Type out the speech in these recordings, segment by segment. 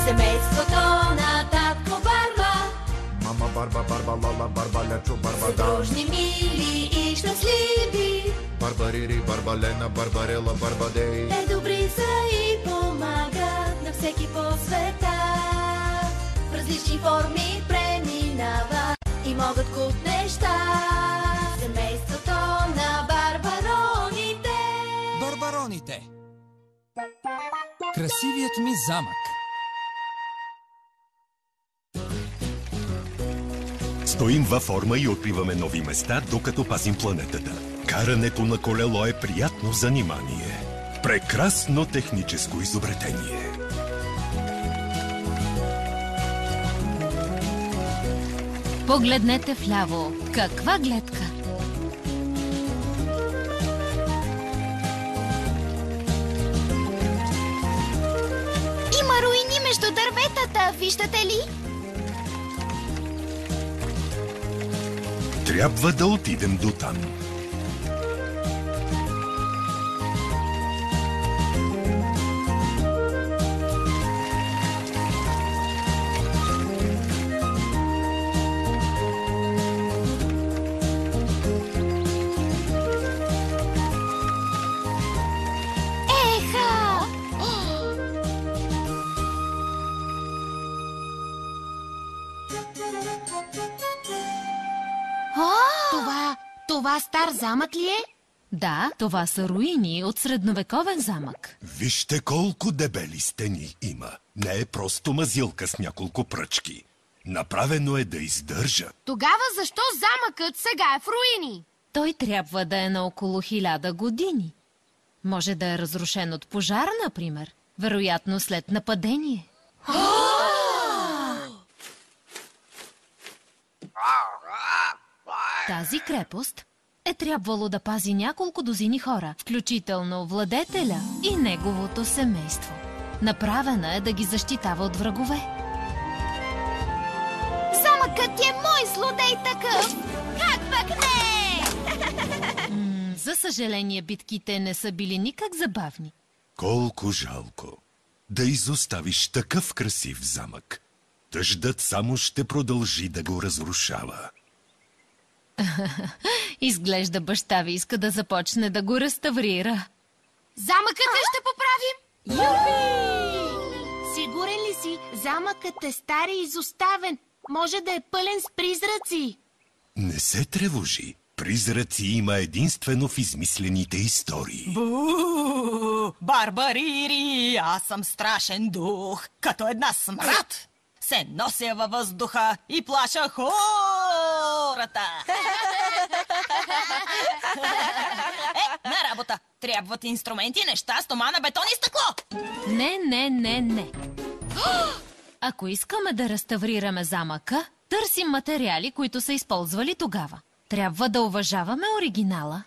Семейството на татко Барба. Мама Барба, Барба, Лала, Барба, Лечо, Барба, Са дружни, мили и щастливи. Барбарири, Барбалена, Барбарела, Барбадей. Те добри са и помагат на всеки по света. В различни форми преминават и могат куп неща. Семейството на барбароните. Барбароните. Красивият ми замък. Стоим във форма и откриваме нови места, докато пазим планетата. Карането на колело е приятно занимание. Прекрасно техническо изобретение. Погледнете вляво. Каква гледка! Има руини между дърветата, виждате ли? Трябва да отидем до там. Това стар замък ли е? Да, това са руини от средновековен замък. Вижте колко дебели стени има. Не е просто мазилка с няколко пръчки. Направено е да издържа. Тогава защо замъкът сега е в руини? Той трябва да е на около 1000 години. Може да е разрушен от пожар, например. Вероятно след нападение. Тази крепост е трябвало да пази няколко дузини хора, включително владетеля и неговото семейство. Направена е да ги защитава от врагове. Замъкът е мой, злодей такъв! Как пък не? За съжаление, битките не са били никак забавни. Колко жалко да изоставиш такъв красив замък. Дъждът само ще продължи да го разрушава. Изглежда баща ви иска да започне да го реставрира. Замъкът ли ще поправим? Юхи! Сигурен ли си? Замъкът е стар и изоставен. Може да е пълен с призраци. Не се тревожи. Призраци има единствено в измислените истории. Бу! Барбарири! Аз съм страшен дух. Като една смрад се нося във въздуха и плаша хората. На работа! Трябват инструменти, неща, стомана, бетон и стъкло! Не. Ако искаме да реставрираме замъка, търсим материали, които са използвали тогава. Трябва да уважаваме оригинала.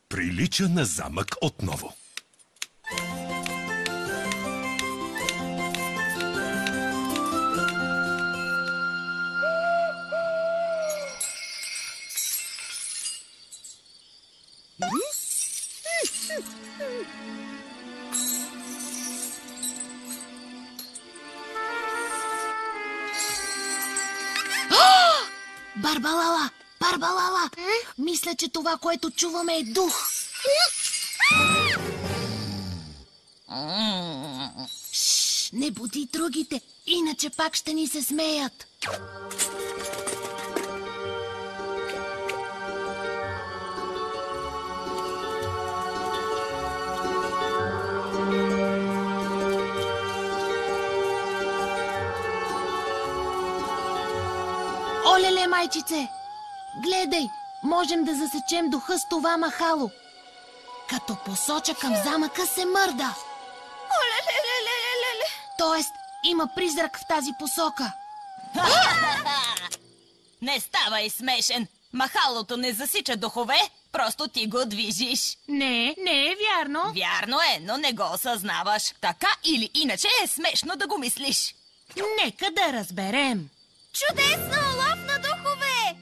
Прилича на замък отново. Барбалала! Барбалала! Мисля, че това, което чуваме, е дух. Шш, не буди другите, иначе пак ще ни се смеят. Олеле, майчице! Гледай, можем да засечем духа с това махало. Като посоча към замъка, се мърда. Оле-ле-ле-ле-ле-ле. Тоест, има призрак в тази посока. Не ставай смешен. Махалото не засича духове, просто ти го движиш. Не е вярно. Вярно е, но не го осъзнаваш. Така или иначе е смешно да го мислиш. Нека да разберем. Чудесно! Лов на духове!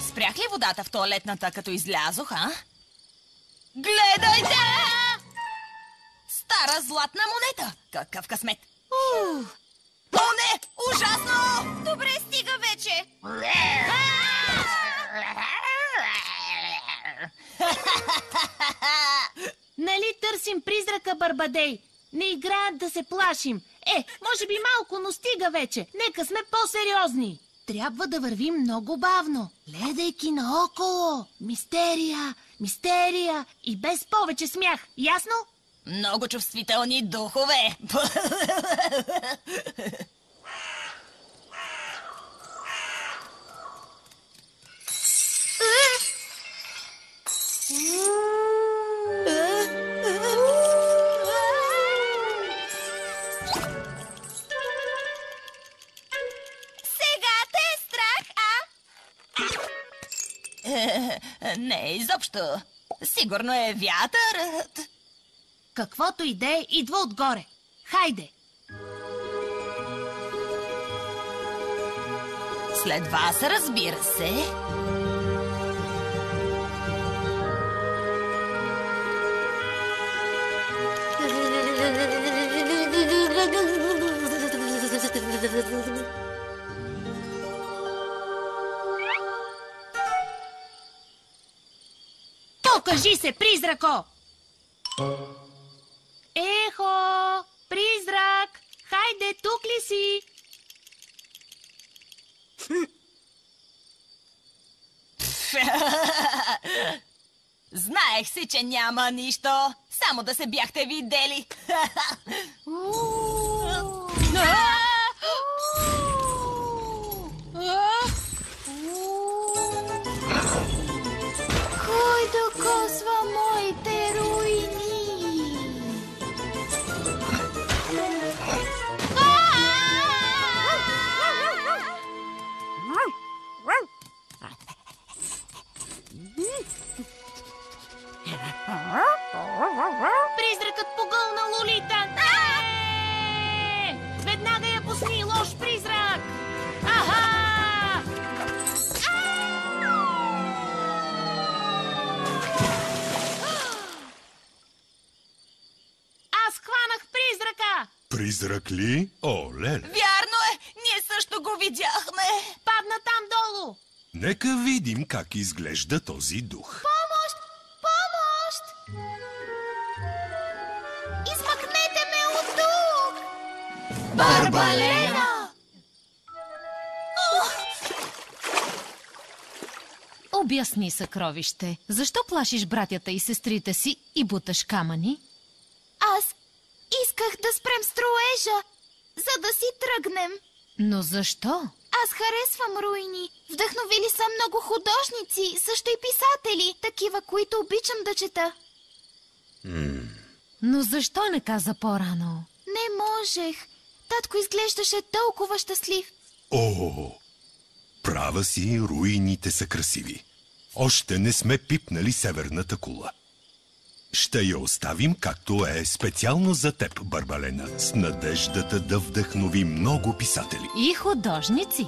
Спрях ли водата в тоалетната, като излязох, а? Гледайте! Стара златна монета! Какъв късмет! О, не! Ужасно! Добре, стига вече! Нали търсим призрака, Барбадей? Не играят да се плашим. Може би малко, но стига вече. Нека сме по-сериозни. Трябва да вървим много бавно, гледайки наоколо. Мистерия, мистерия и без повече смях. Ясно? Много чувствителни духове! Не, изобщо. Сигурно е вятърът. Каквото и да е, идва отгоре. Хайде! След вас, разбира се. Покажи се, призрако! Ехо! Призрак! Хайде, тук ли си? Знаех си, че няма нищо. Само да се бяхте видели. Кой докосва моите руини? Призракът погълна Лолита! Веднага я пусни, лош призрак! Аха! Аз хванах призрака! Призрак ли? О, леле! Вярно е! Ние също го видяхме! Падна там долу! Нека видим как изглежда този дух. Помощ! Помощ! Измъкнете ме от тук! Барбалена! Обясни, съкровище. Защо плашиш братята и сестрите си и буташ камъни? Аз исках да спрем строежа, за да си тръгнем. Но защо? Аз харесвам руини. Вдъхновили са много художници, също и писатели, такива, които обичам да чета. Но защо не каза по-рано? Не можех. Татко изглеждаше толкова щастлив. О, права си, руините са красиви. Още не сме пипнали северната кула. Ще я оставим както е специално за теб, Барбалена, с надеждата да вдъхнови много писатели. И художници.